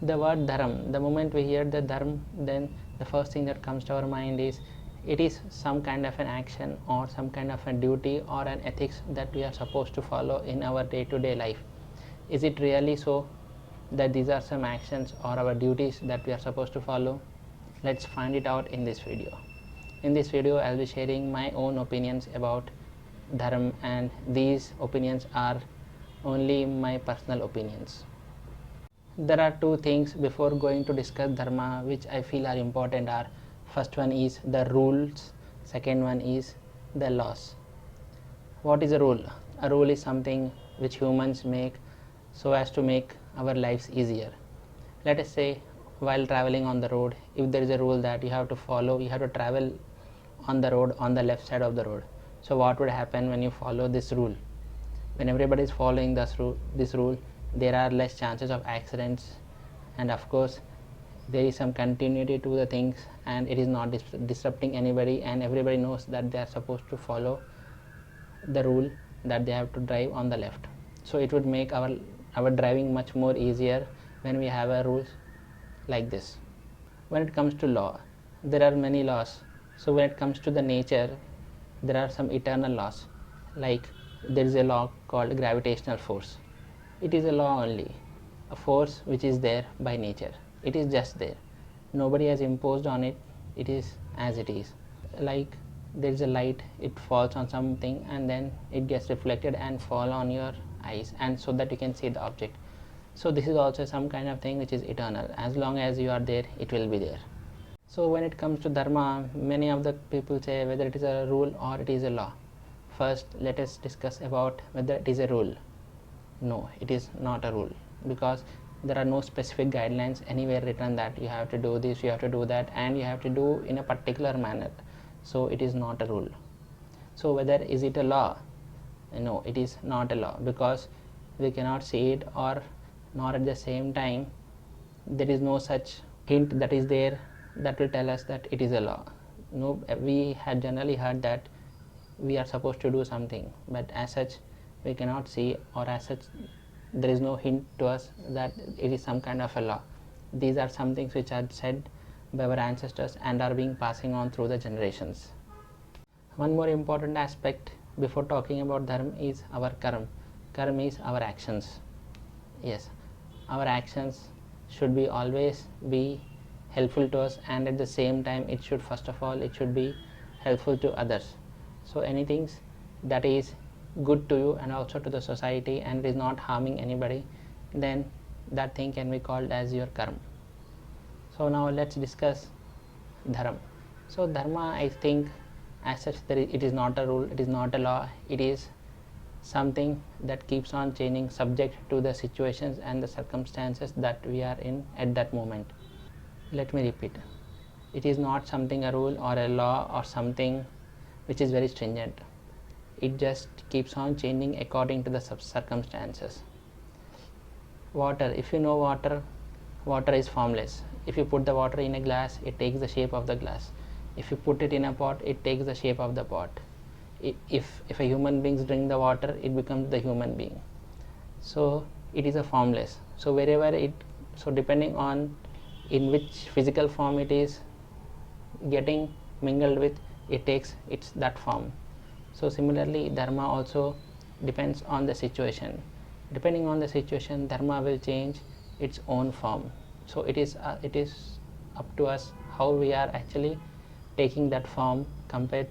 The word dharma, the moment we hear the dharma, then the first thing that comes to our mind is it is some kind of an action or some kind of a duty or an ethics that we are supposed to follow in our day-to-day life. Is it really so that these are some actions or our duties that we are supposed to follow? Let's find it out in this video. In this video, I'll be sharing my own opinions about dharma, and these opinions are only my personal opinions. There are two things before going to discuss dharma which I feel are important. Are first one is the rules, second one is the laws. What is a rule? A rule is something which humans make so as to make our lives easier. Let us say while traveling on the road, if there is a rule that you have to follow, you have to travel on the road on the left side of the road. So what would happen when you follow this rule? When everybody is following this rule, there are less chances of accidents, and of course there is some continuity to the things, and it is not disrupting anybody, and everybody knows that they are supposed to follow the rule that they have to drive on the left. So it would make our driving much more easier when we have a rules like this. When it comes to law, there are many laws. So when it comes to the nature, there are some eternal laws, like there is a law called gravitational force. It is a law only, a force which is there by nature. It is just there, nobody has imposed on it, it is as it is. Like there is a light, it falls on something and then it gets reflected and fall on your eyes, and so that you can see the object. So this is also some kind of thing which is eternal. As long as you are there, it will be there. So when it comes to dharma, many of the people say whether it is a rule or it is a law. First, let us discuss about whether it is a rule. No, it is not a rule, because there are no specific guidelines anywhere written that you have to do this, you have to do that, and you have to do in a particular manner. So it is not a rule. So whether is it a law? No, it is not a law, because we cannot see it, or nor at the same time there is no such hint that is there that will tell us that it is a law. No, we had generally heard that we are supposed to do something, but as such we cannot see, or as such there is no hint to us that it is some kind of a law. These are some things which are said by our ancestors and are being passing on through the generations. One more important aspect before talking about dharma is our karma. Karma is our actions. Yes, our actions should be always be helpful to us, and at the same time it should, first of all, it should be helpful to others. So anything that is good to you and also to the society and is not harming anybody, then that thing can be called as your karma. So now let's discuss dharma. So dharma, I think as such it is not a rule, it is not a law, it is something that keeps on changing subject to the situations and the circumstances that we are in at that moment. Let me repeat, it is not something a rule or a law or something which is very stringent. It just keeps on changing according to the circumstances. Water, if you know water, water is formless. If you put the water in a glass, it takes the shape of the glass. If you put it in a pot, it takes the shape of the pot. If a human being drink the water, it becomes the human being. So it is a formless. So wherever it, so depending on in which physical form it is getting mingled with, it takes its that form. So similarly, dharma also depends on the situation. Depending on the situation, dharma will change its own form. So it is up to us how we are actually taking that form compared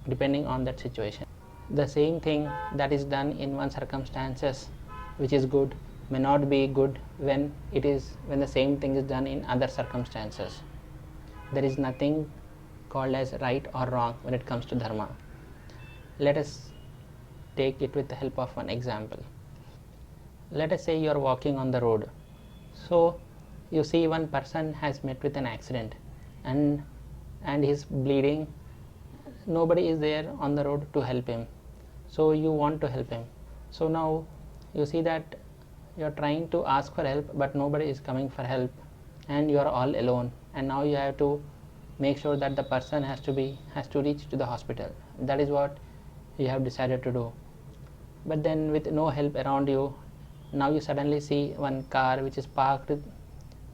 depending on that situation. The same thing that is done in one circumstances which is good may not be good when the same thing is done in other circumstances. There is nothing called as right or wrong when it comes to dharma. Let us take it with the help of one example. Let us say you are walking on the road. So you see one person has met with an accident and he is bleeding. Nobody is there on the road to help him. So you want to help him. So now you see that you are trying to ask for help, but nobody is coming for help, and you are all alone, and now you have to make sure that the person has to reach to the hospital. That is what you have decided to do. But then with no help around you, now you suddenly see one car which is parked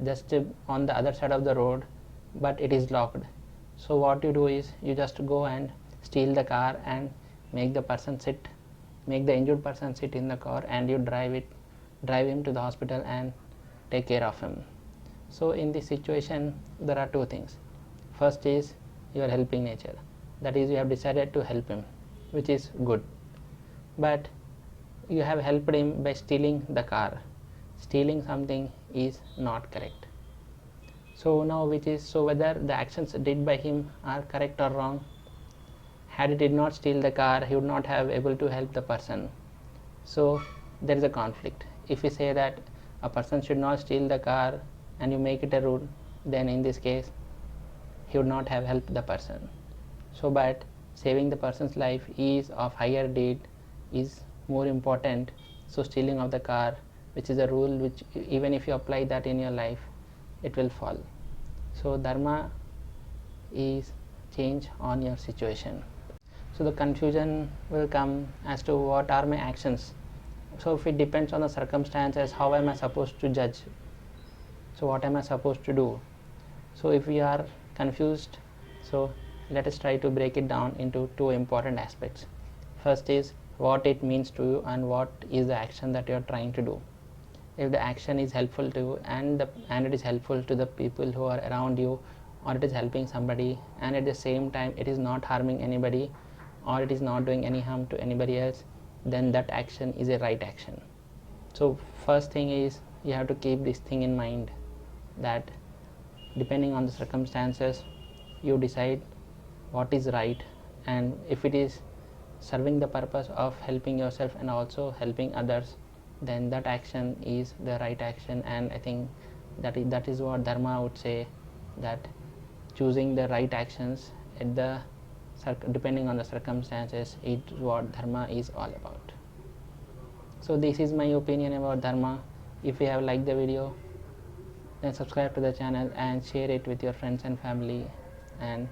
just on the other side of the road, but it is locked. So what you do is you just go and steal the car and make the injured person sit in the car, and you drive him to the hospital and take care of him. So in this situation there are two things. First is you are helping nature, that is you have decided to help him, which is good, but you have helped him by stealing the car. Stealing something is not correct. So now whether the actions did by him are correct or wrong. Had he did not steal the car, he would not have able to help the person. So there is a conflict. If we say that a person should not steal the car and you make it a rule, then in this case he would not have helped the person. So but saving the person's life is of higher deed, is more important. So stealing of the car, which is a rule which even if you apply that in your life, it will fall. So dharma is change on your situation. So the confusion will come as to what are my actions. So if it depends on the circumstances, how am I supposed to judge? So what am I supposed to do? So if we are confused, so let us try to break it down into two important aspects. First is what it means to you and what is the action that you are trying to do. If the action is helpful to you and it is helpful to the people who are around you, or it is helping somebody and at the same time it is not harming anybody, or it is not doing any harm to anybody else, then that action is a right action. So first thing is you have to keep this thing in mind, that depending on the circumstances you decide what is right, and if it is serving the purpose of helping yourself and also helping others, then that action is the right action. And I think that is what dharma would say, that choosing the right actions at the depending on the circumstances is what dharma is all about. So this is my opinion about dharma. If you have liked the video, then subscribe to the channel and share it with your friends and family, and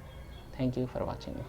thank you for watching.